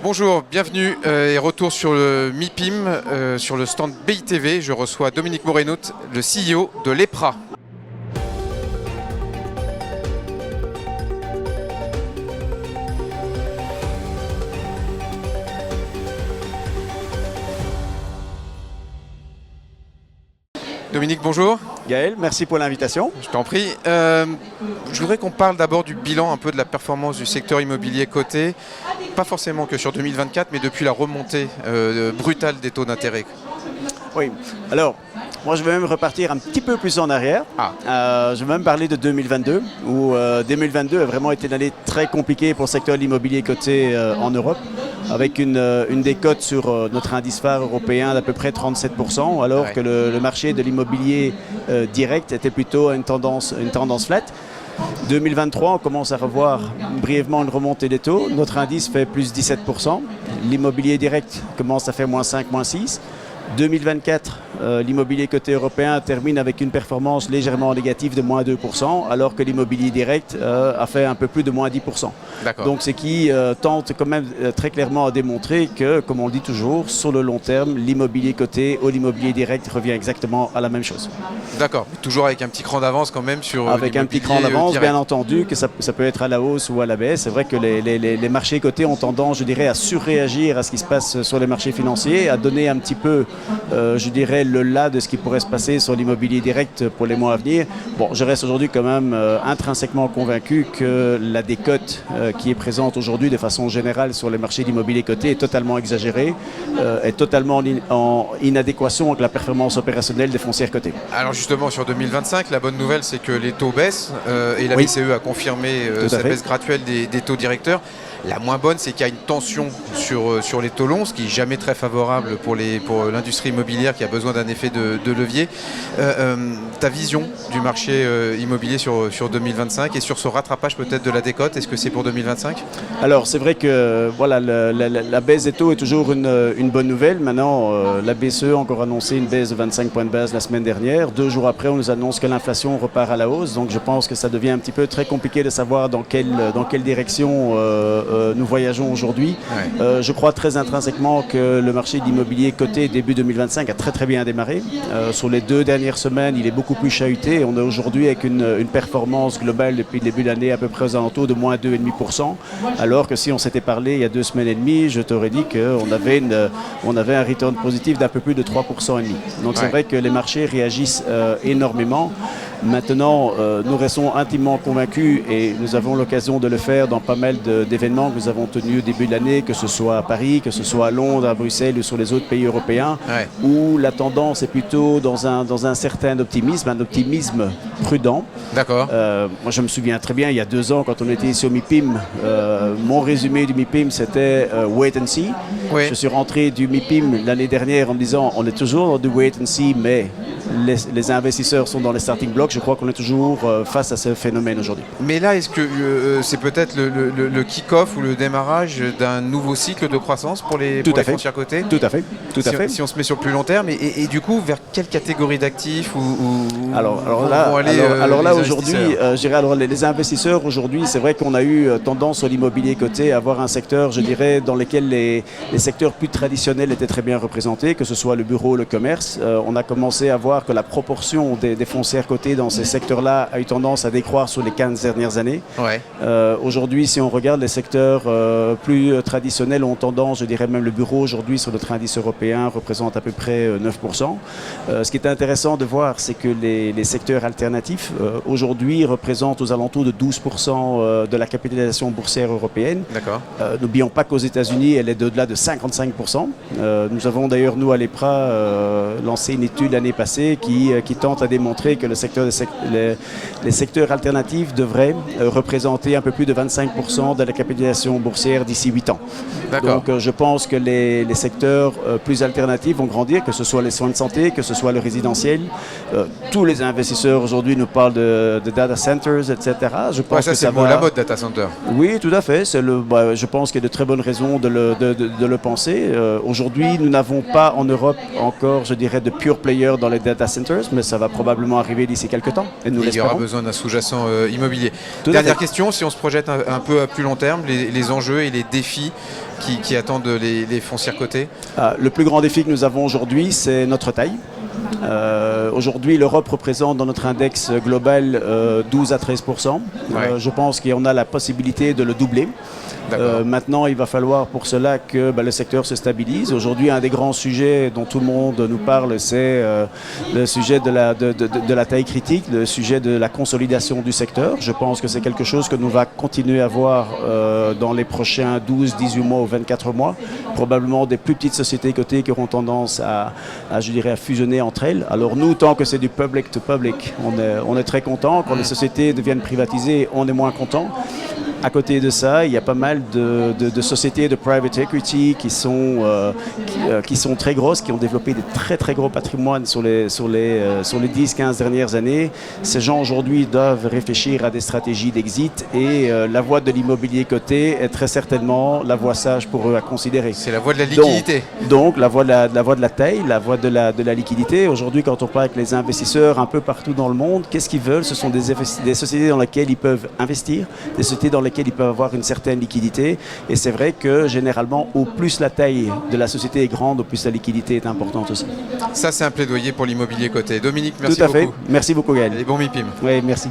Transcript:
Bonjour, bienvenue et retour sur le MIPIM, sur le stand BITV. Je reçois Dominique Morenout, le CEO de l'EPRA. Dominique, bonjour. Gaël, merci pour l'invitation. Je t'en prie. Je voudrais qu'on parle d'abord du bilan, un peu de la performance du secteur immobilier coté, pas forcément que sur 2024, mais depuis la remontée brutale des taux d'intérêt. Oui, alors, moi je vais même repartir un petit peu plus en arrière. Je vais même parler de 2022, où 2022 a vraiment été une année très compliquée pour le secteur de l'immobilier coté en Europe, avec une décote sur notre indice phare européen d'à peu près 37%, alors que le marché de l'immobilier direct était plutôt à une tendance flat. 2023, on commence à revoir brièvement une remontée des taux. Notre indice fait plus 17%. L'immobilier direct commence à faire moins 5, moins 6. 2024, l'immobilier coté européen termine avec une performance légèrement négative de moins 2%, alors que l'immobilier direct a fait un peu plus de moins 10%. Donc ce qui tente quand même très clairement à démontrer que, comme on le dit toujours, sur le long terme, l'immobilier coté ou l'immobilier direct revient exactement à la même chose. D'accord, toujours avec un petit cran d'avance quand même sur avec un petit cran d'avance, bien entendu, que ça peut être à la hausse ou à la baisse. C'est vrai que les marchés cotés ont tendance, je dirais, à surréagir à ce qui se passe sur les marchés financiers, à donner un petit peu je dirais le là de ce qui pourrait se passer sur l'immobilier direct pour les mois à venir. Bon, je reste aujourd'hui quand même intrinsèquement convaincu que la décote qui est présente aujourd'hui de façon générale sur les marchés d'immobilier coté est totalement exagérée, est totalement en inadéquation avec la performance opérationnelle des foncières cotées. Alors justement sur 2025, la bonne nouvelle c'est que les taux baissent et la BCE a confirmé cette baisse graduelle des taux directeurs. La moins bonne, c'est qu'il y a une tension sur les taux longs, ce qui n'est jamais très favorable pour l'industrie immobilière qui a besoin d'un effet de levier. Ta vision du marché immobilier sur 2025 et sur ce rattrapage peut-être de la décote, est-ce que c'est pour 2025 ? Alors c'est vrai que voilà, la baisse des taux est toujours une bonne nouvelle. Maintenant, la BCE a encore annoncé une baisse de 25 points de base la semaine dernière. 2 jours après, on nous annonce que l'inflation repart à la hausse. Donc je pense que ça devient un petit peu très compliqué de savoir dans quelle direction nous voyageons aujourd'hui. Je crois très intrinsèquement que le marché de l'immobilier coté début 2025 a très bien démarré. Sur les 2 dernières semaines, il est beaucoup plus chahuté. On est aujourd'hui avec une performance globale depuis le début de l'année à peu près aux alentours de moins 2,5%. Alors que si on s'était parlé il y a 2 semaines et demie, je t'aurais dit qu'on avait un return positif d'un peu plus de 3,5%. Donc c'est vrai que les marchés réagissent énormément. Maintenant, nous restons intimement convaincus et nous avons l'occasion de le faire dans pas mal d'événements que nous avons tenus au début de l'année, que ce soit à Paris, que ce soit à Londres, à Bruxelles ou sur les autres pays européens, où la tendance est plutôt dans un certain optimisme, un optimisme prudent. D'accord. Moi, je me souviens très bien, il y a 2 ans, quand on était ici au MIPIM, mon résumé du MIPIM, c'était wait and see. Je suis rentré du MIPIM l'année dernière en me disant, on est toujours dans du wait and see, mais les investisseurs sont dans les starting blocks. Je crois qu'on est toujours face à ce phénomène aujourd'hui. Mais là, est-ce que c'est peut-être le kick-off ou le démarrage d'un nouveau cycle de croissance pour les foncières cotées ? Tout à fait. Si on se met sur le plus long terme, et du coup, vers quelle catégorie d'actifs Alors là, aujourd'hui, je dirais, les investisseurs aujourd'hui, c'est vrai qu'on a eu tendance sur l'immobilier coté à avoir un secteur, je dirais, dans lequel les secteurs plus traditionnels étaient très bien représentés, que ce soit le bureau, le commerce. On a commencé à voir que la proportion des foncières cotées dans ces secteurs-là a eu tendance à décroître sur les 15 dernières années. Aujourd'hui, si on regarde les secteurs plus traditionnels ont tendance, je dirais même le bureau aujourd'hui sur notre indice européen représente à peu près 9%. Ce qui est intéressant de voir, c'est que les secteurs alternatifs aujourd'hui représentent aux alentours de 12% de la capitalisation boursière européenne. N'oublions pas qu'aux États-Unis, elle est au-delà de 55%. Nous avons d'ailleurs, nous, à l'EPRA, lancé une étude l'année passée qui tente à démontrer que les secteurs alternatifs devraient représenter un peu plus de 25% de la capitalisation boursière d'ici 8 ans. Donc je pense que les secteurs plus alternatifs vont grandir, que ce soit les soins de santé, que ce soit le résidentiel. Tous les investisseurs aujourd'hui nous parlent de data centers, etc. Je pense que ça vaut la mode, data center. Oui, tout à fait. Je pense qu'il y a de très bonnes raisons de le penser. Aujourd'hui, nous n'avons pas en Europe encore, je dirais, de pure players dans les data data centers, mais ça va probablement arriver d'ici quelques temps. Et nous il y aura l'espérons. besoin d'un sous-jacent immobilier. Dernière question, si on se projette un peu à plus long terme, les enjeux et les défis qui attendent les foncières cotées. Le plus grand défi que nous avons aujourd'hui, c'est notre taille. Aujourd'hui, l'Europe représente dans notre index global 12 à 13%. Je pense qu'on a la possibilité de le doubler. Maintenant, il va falloir pour cela que le secteur se stabilise. Aujourd'hui, un des grands sujets dont tout le monde nous parle, c'est le sujet de la taille critique, le sujet de la consolidation du secteur. Je pense que c'est quelque chose que nous va continuer à voir dans les prochains 12, 18 mois ou 24 mois. Probablement des plus petites sociétés cotées qui auront tendance à fusionner entre elles. Alors nous, tant que c'est du public to public, on est très content. Quand les sociétés deviennent privatisées, on est moins content. À côté de ça, il y a pas mal de sociétés de private equity qui sont très grosses, qui ont développé des très très gros patrimoines sur les 10-15 dernières années. Ces gens aujourd'hui doivent réfléchir à des stratégies d'exit et la voie de l'immobilier coté est très certainement la voie sage pour eux à considérer. C'est la voie de la liquidité. Donc la voie de la taille, la voie de la liquidité. Aujourd'hui, quand on parle avec les investisseurs un peu partout dans le monde, qu'est-ce qu'ils veulent? Ce sont des sociétés dans lesquelles ils peuvent investir, des sociétés dans lesquelles ils peuvent avoir une certaine liquidité. Et c'est vrai que généralement, au plus la taille de la société est grande, au plus la liquidité est importante aussi. Ça, c'est un plaidoyer pour l'immobilier coté. Dominique, merci beaucoup. Tout à fait. Beaucoup. Merci beaucoup, Gaël. Et bon MIPIM. Oui, merci.